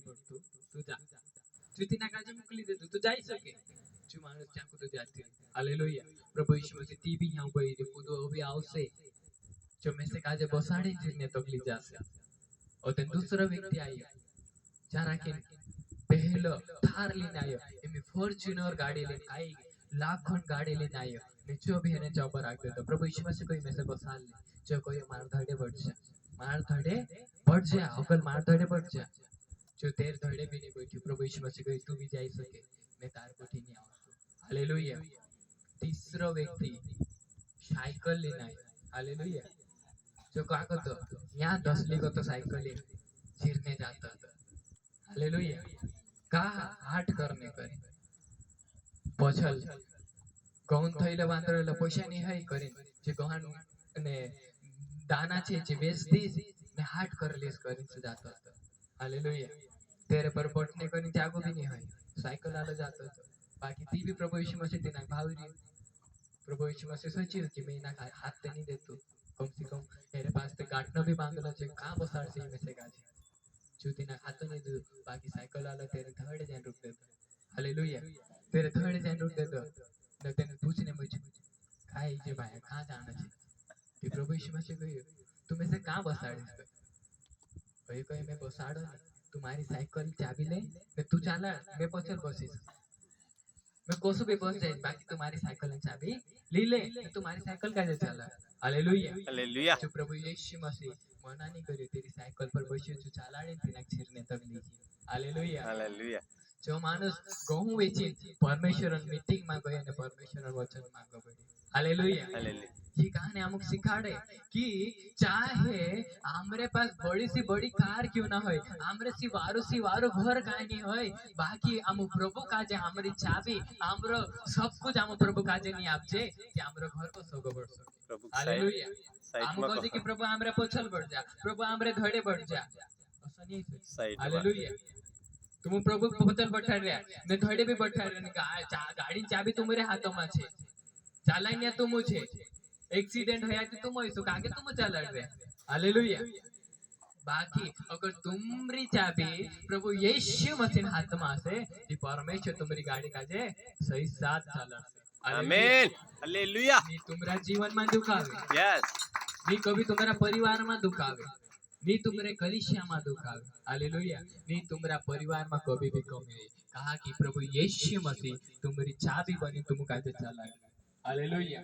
પડતું, તું જા. જ્યોતિના કાજે મોકલી દેતું, તું જઈ શકે. જો માણસ ત્યાં કૂદો ત્યાંથી. હાલેલુયા. પ્રભુ ઈસુ મસીહ તી બી यहाँ ઉભી રહી, કૂદો હવે આવશે. जो में से काजे बसाड़े जिसने तकलीफ जासे और ते दूसरा व्यक्ति आया जरा के पहलो थार लेने आयो एमी फॉर्च्यूनर गाड़ी लेने आई लाखों गाड़ी लेने आयो ने जो भी है जॉब पर आके तो प्रभु यीशु मसीह कोई में से बसाल ले जो कोई मार धड़े बढ़ जा अकल मार धड़े बढ़ जा जो तेर धड़े भी नहीं बैठी प्रभु यीशु मसीह कोई तू भी जाई सके मैं तार कोठी नहीं आऊं हालेलुया तीसरा व्यक्ति साइकिल लेने आयो हालेलुया जो क्या करतो यहाँ 10 लीगो तो साइकिल चीरने जाता था हालेलुया का हाट करने करे पछल गौन थईले बांधरेला पैसा नहीं है करे जे गहन ने दाना छे जे बेच दीस ने हाट कर लेस करे से जाता था हालेलुया तेरे पर पटने करी त्यागो भी नहीं है साइकिल आले जाता था बाकी ती भी प्रभु यीशु मसीह तेना भावरी प्रभु यीशु मसीह सोची कि मैं ना हाथ ते नहीं देतो कम से कम मेरे पास तो गांठनो भी बांधलो छे कहां बसाड़ से में से गाजी जूती ना खातो नहीं दो बाकी साइकिल वाला तेरे थर्ड जैन रुक देता हालेलुया तेरे थर्ड जैन रुक देता न तेने पूछने मुझे काई जे भाई कहां जाना छे कि प्रभु यीशु मसीह कहियो तू में से कहां बसाड़ीस भाई कहे मैं बसाड़ो नहीं तुम्हारी साइकिल चाबी ले मैं तू चला मैं पछल बसीस मैं कोसो भी बस जाए बाकी तुम्हारी साइकिल की चाबी ले ले तुम्हारी साइकिल कैसे चला हालेलुया हालेलुया जो प्रभु यीशु मसीह मना नहीं करे तेरी साइकिल पर बैठियो जो चलाड़े तेना छीरने तक लीजिए हालेलुया हालेलुया जो मानुस गहू वेची परमेश्वर मीटिंग में गए ने परमेश्वर वचन मांगो गए हालेलुया हालेलुया ये कहानी अमुक सिखाड़े कि चाहे हमरे पास बड़ी सी बड़ी कार क्यों ना होय हमरे सी वारो घर काहे नहीं होय बाकी हम प्रभु काजे हमरी चाबी हमरो सब कुछ हम प्रभु काजे नहीं आपजे कि हमरो घर को सगो बढ़ सके प्रभु हालेलुया साइड हम में कहे कि प्रभु हमरे पछल बढ़ जा प्रभु हमरे धड़े बढ़ जा ऐसा नहीं है साइड हालेलुया तुम प्रभु पछल बैठा रे ने धड़े भी बैठा रे गाड़ी चाबी तुम्हारे हाथों में छे चालाइया तुम छे एक्सीडेंट होया तो तुम होइसो कागे तुम चला रे हालेलुया बाकी अगर तुम्हारी चाबी प्रभु यीशु मसीह हाथ में से कि परमेश्वर तुम्हारी गाड़ी काजे सही साथ चला आमीन हालेलुया नी तुम्हारा जीवन में दुखावे यस नी कभी तुम्हारा परिवार में दुखावे नी तुम्हारे कलीसिया में दुखावे हालेलुया नी तुम्हारा परिवार में कभी भी कमी कहा कि प्रभु यीशु मसीह तुम्हारी चाबी बनी तुम काजे चला हालेलुया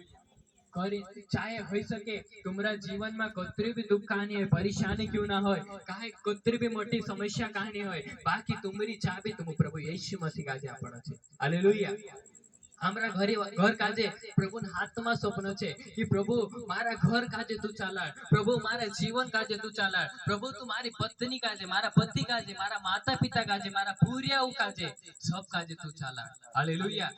करे चाहे हो सके तुम्हारा जीवन में कतरी भी दुख कहानी है परेशानी क्यों ना हो काहे कतरी भी मोटी समस्या कहानी हो बाकी तुम्हारी चाबी तुम प्रभु यीशु मसीह काजे आपणो छे हालेलुया हमरा घर काजे प्रभु हाथ में स्वप्न छे कि प्रभु मारा घर काजे तू चला प्रभु मारा जीवन काजे तू चला प्रभु तू मारी पत्नी काजे मारा पति काजे मारा माता पिता काजे मारा पूरिया काजे सब काजे तू चला हालेलुया।